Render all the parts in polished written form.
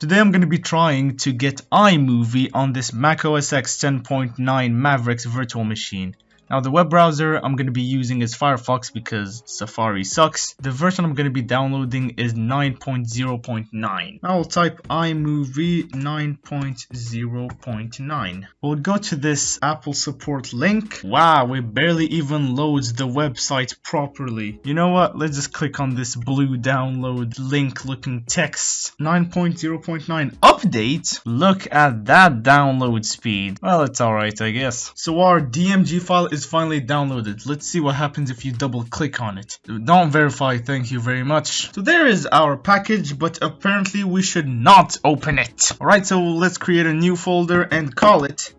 Today I'm going to be trying to get iMovie on this Mac OS X 10.9 Mavericks virtual machine. Now the web browser I'm going to be using is Firefox because Safari sucks. The version I'm going to be downloading is 9.0.9. I'll type iMovie 9.0.9. We'll go to this Apple support link. Wow, it barely even loads the website properly. You know what? Let's just click on this blue download link looking text. 9.0.9 update? Look at that download speed. Well, it's alright, I guess. So our DMG file is finally downloaded. Let's see what happens if you double click on it. Don't verify, thank you very much. So there is our package, but apparently we should not open it. Alright, so let's create a new folder and call it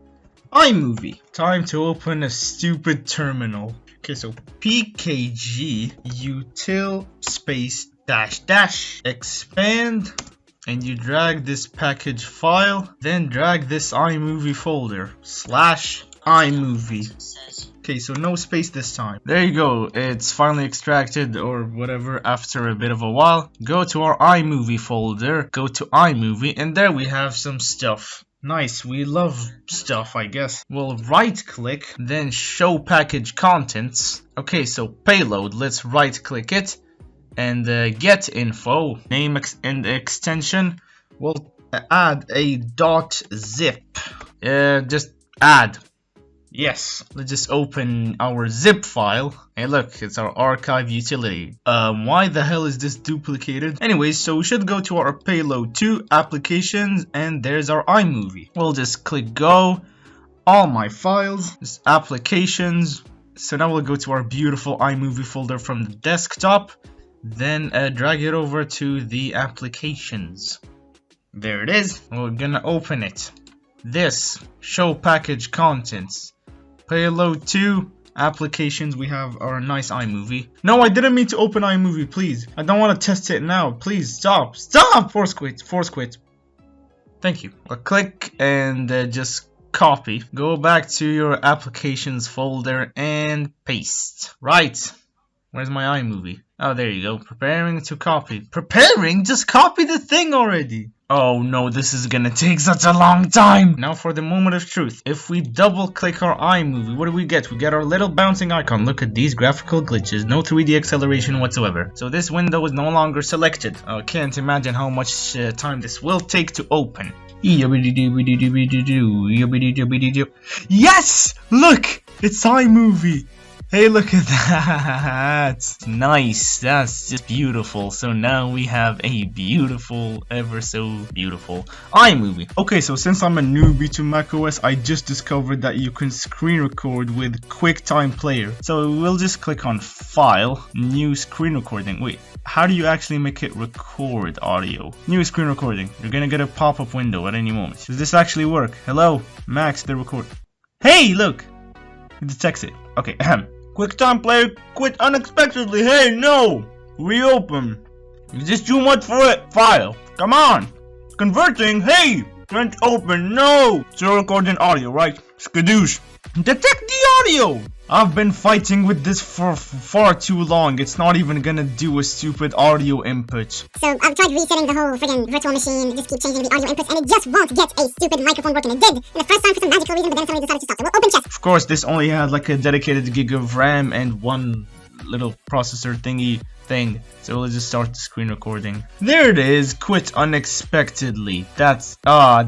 iMovie. Time to open a stupid terminal. Okay, so pkg util space dash dash expand, and you drag this package file, then drag this iMovie folder slash iMovie. Okay, so no space this time. There you go, it's finally extracted or whatever after a bit of a while. Go to our iMovie folder, go to iMovie, and there we have some stuff. Nice, we love stuff, I guess. We'll right click, then show package contents. Okay, so payload, let's right click it and get info, name and extension. We'll add a .zip. Just add. Yes, let's just open our zip file. Hey look, it's our archive utility. Why the hell is this duplicated? Anyways, so we should go to our payload 2 applications, and there's our iMovie. We'll just click go, all my files, just applications. So now we'll go to our beautiful iMovie folder from the desktop, then drag it over to the applications. There it is. We're gonna open it. This, show package contents. Payload 2 applications, we have our nice iMovie. No, I didn't mean to open iMovie, please. I don't want to test it now. Please stop. Stop! Force quit. Thank you. I'll click and just copy. Go back to your applications folder and paste. Right. Where's my iMovie? Oh, there you go. Preparing to copy. Preparing? Just copy the thing already. Oh no, this is gonna take such a long time. Now for the moment of truth. If we double click our iMovie, what do we get? We get our little bouncing icon. Look at these graphical glitches. No 3D acceleration whatsoever. So this window is no longer selected. I can't imagine how much time this will take to open. Yes! Look! It's iMovie! Hey, look at that! Nice, that's just beautiful. So now we have a beautiful, ever so beautiful iMovie. Okay, so since I'm a newbie to macOS, I just discovered that you can screen record with QuickTime Player. So we'll just click on File, New Screen Recording. Wait, how do you actually make it record audio? New screen recording. You're gonna get a pop-up window at any moment. Does this actually work? Hello, Max, the record. Hey, look! It detects it. Okay, ahem. QuickTime Player quit unexpectedly. Hey, no! Reopen. Is this too much for it? File. Come on. Converting. Hey! Can't open. No! Still recording audio, right? Skadoosh. Detect the audio! I've been fighting with this for far too long. It's not even gonna do a stupid audio input. So I've tried resetting the whole friggin' virtual machine, just keep changing the audio inputs, and it just won't get a stupid microphone working. It did in the first time for some magical reason, but then somebody decided to stop. So we'll open chest. Of course, this only had like a dedicated gig of RAM and one little processor thingy thing. So let's just start the screen recording. There it is, quit unexpectedly. That's,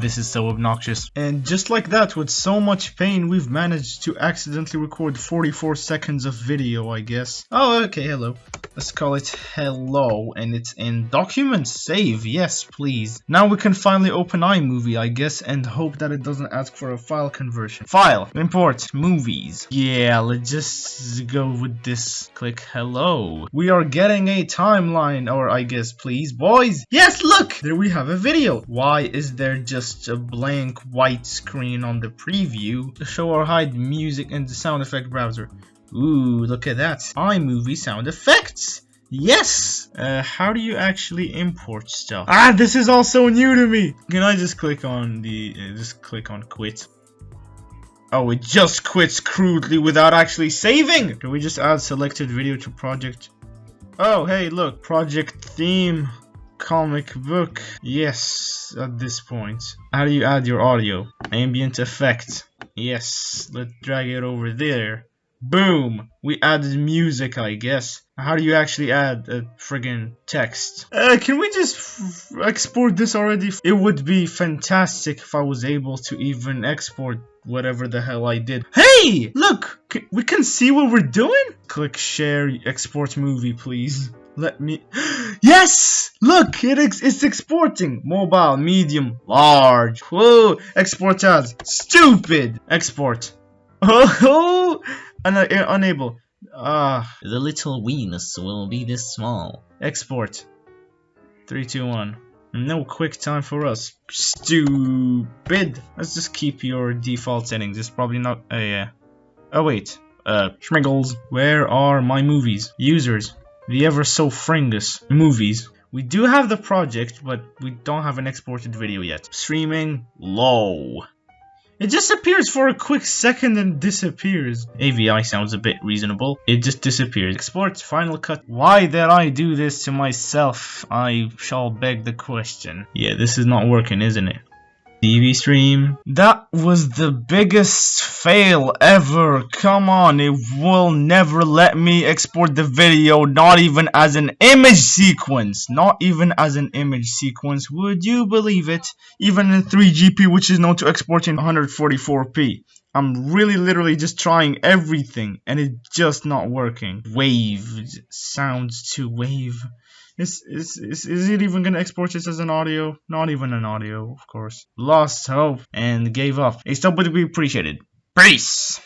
this is so obnoxious. And just like that, with so much pain, we've managed to accidentally record 44 seconds of video, I guess. Oh, okay, hello. Let's call it hello, and it's in document save. Yes, please. Now we can finally open iMovie, I guess, and hope that it doesn't ask for a file conversion. File, import, movies. Yeah, let's just go with this. Click hello. We are getting a timeline, or I guess, please, boys. Yes, look, there we have a video. Why is there just a blank white screen on the preview? To show or hide music in the sound effect browser. Ooh, look at that. iMovie sound effects. Yes! How do you actually import stuff? This is all so new to me. Can I just click on just click on quit? Oh, it just quits crudely without actually saving. Can we just add selected video to project? Oh, hey, look, project theme. Comic book. Yes, at this point. How do you add your audio? Ambient effect. Yes, let's drag it over there. Boom! We added music, I guess. How do you actually add a friggin' text? Can we just export this already? It would be fantastic if I was able to even export whatever the hell I did. Hey! Look! We can see what we're doing? Click share, export movie, please. Let me... Yes! Look! It's exporting! Mobile, medium, large. Whoa! Export as. Stupid! Export. Oh! Unable. The little weenus will be this small. Export. 3, 2, 1. No quick time for us. Stupid. Let's just keep your default settings. It's probably not. Yeah. Oh wait. Schmiggles. Where are my movies? Users. The ever so fringus. Movies. We do have the project, but we don't have an exported video yet. Streaming. Low. It just appears for a quick second and disappears. AVI sounds a bit reasonable. It just disappears. Export Final Cut. Why did I do this to myself? I shall beg the question. Yeah, this is not working, isn't it? TV stream. That was the biggest fail ever. Come on, it will never let me export the video, not even as an image sequence. Not even as an image sequence. Would you believe it? Even in 3GP, which is known to export in 144p. I'm really literally just trying everything and it's just not working. Wave. Sounds to wave. Is it even gonna export this as an audio? Not even an audio, of course. Lost hope and gave up. A stop would be appreciated. Peace!